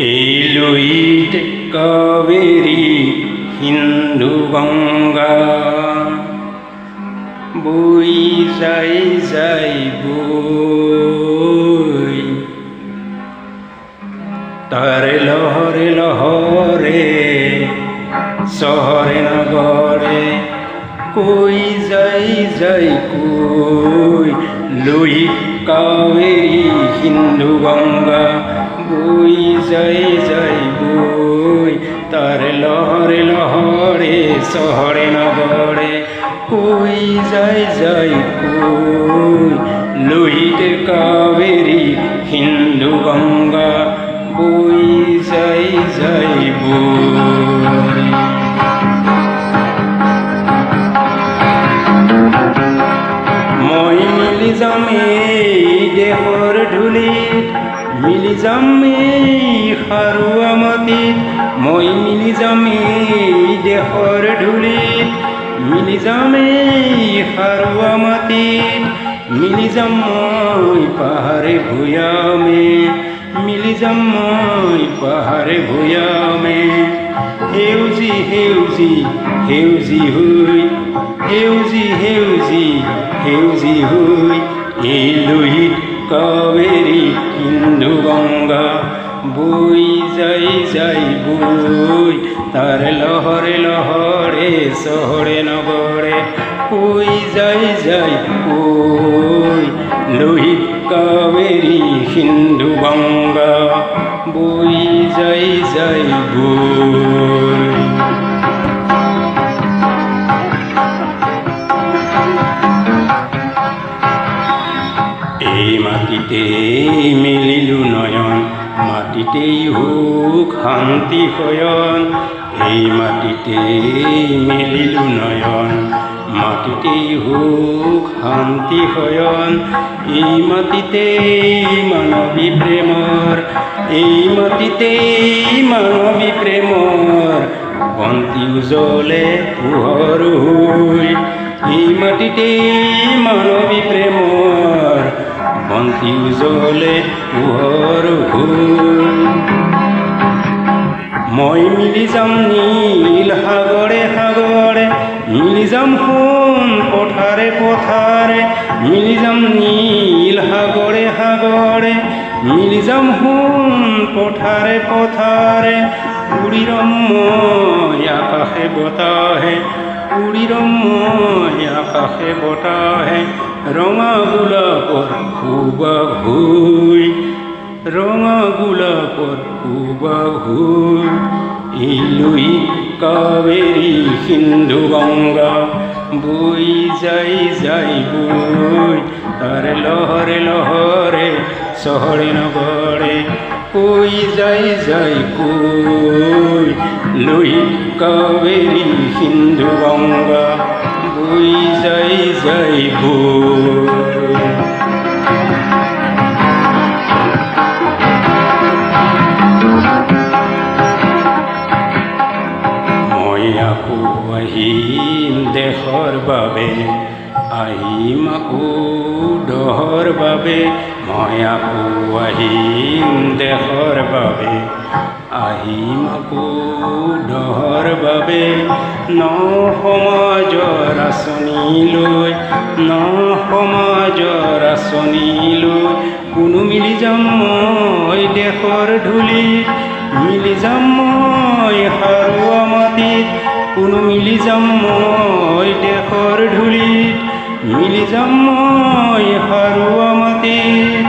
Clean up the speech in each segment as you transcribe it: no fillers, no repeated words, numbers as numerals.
এই লুইট কাবেরী হিন্দু গঙ্গা বই যাই যাই বই তার লহরে লহরে শহরে নগরে কই যাই যাই কই লুইট কাবেরী হিন্দু গঙ্গা বই যাই যাই বই তার লহরে লহরে শহরে নগরে কই যাই যাই কই লুইট কাবেরী হিন্দু গঙ্গা বই যাই যাই বই মই মিলি যাম এই দেহৰ ধূলিত মিলি যাম এই সাৰুৱা মাটিত মই মিলি যাম এই দেহৰ ধূলিত মিলি যাম এই সাৰুৱা মাটিত মিলি যাম মই পাহাৰে ভৈয়ামে মিলি যাম মই পাহাৰে ভৈয়ামে সেউজী সেউজী সেউজী হৈ সেউজী সেউজী সেউজী হৈ এই লুইট কাবেরী হিন্দু গঙ্গা বই যাই যাই বই তার লহরে লহরে শহরে নগরে কই যাই যাই কই লুইট কাবেরী হিন্দু গঙ্গা বই যাই যাই বই এই মাটিতে মেলিলু নয়ন মাটিতেই হোক শান্তি শয়ন এই মাটিতে মেলিলু নয়ন মাটিতেই হোক শান্তি শয়ন এই মাটিতে মানৱী প্ৰেমৰ এই মাটিতে মানৱী প্ৰেমৰ বন্তি উজ্বলে পোহৰ হৈ এই মাটিতে মানৱী প্ৰেমৰ বন্তি উজ্বলে পোহৰ হৈ মই মিলি যাম নীল সাগৰে সাগৰে মিলি যাম সোণ পথাৰে পথাৰে মিলি যাম নীল সাগৰে সাগৰে মিলি যাম সোণ পথাৰে পথাৰে উৰি ৰম মই আকাশে বতাহে উৰি ৰম মই আকাশে বতাহে ৰঙা গোলাপৰ সুবাস হৈ ৰঙা গোলাপৰ সুবাস হৈ এই লুইট কাবেরী হিন্দু গঙ্গা বই যাই যাই বই তার লহরে লহরে শহরে নগরে কই যাই যাই কই লুইট কাবেরী হিন্দু গঙ্গা বই যাই যাই বই আকৌ আহিম দেশৰ বাবে আহিম আকৌ দহৰ বাবে মই আকৌ আহিম দেশৰ বাবে আহিম আকৌ দহৰ বাবে ন সমাজৰ আঁচনিলৈ ন সমাজৰ আঁচনিলৈ কোনো মিলি যাম মই দেশৰ ধূলিত মিলি যাম মই সাৰুৱা মাটিত কোনো মিলি যাম মই দেশৰ ধূলিত মিলি যাম মই সাৰুৱা মাটিত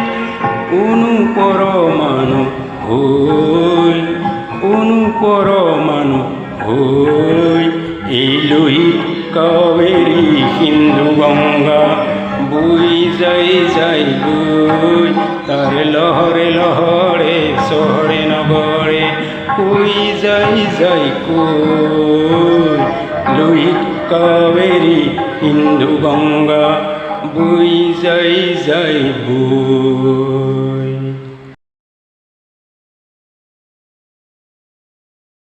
কোনো পৰমাণু হৈ কোনো পৰমাণু হৈ এই লুইট কাবেরী হিন্দু গঙ্গা বই যাই যাই বই তার লহরে লহরে শহরে নগরে কই যাই যাই কই লুইট কাবেরী হিন্দু গঙ্গা বই যাই যাই বই।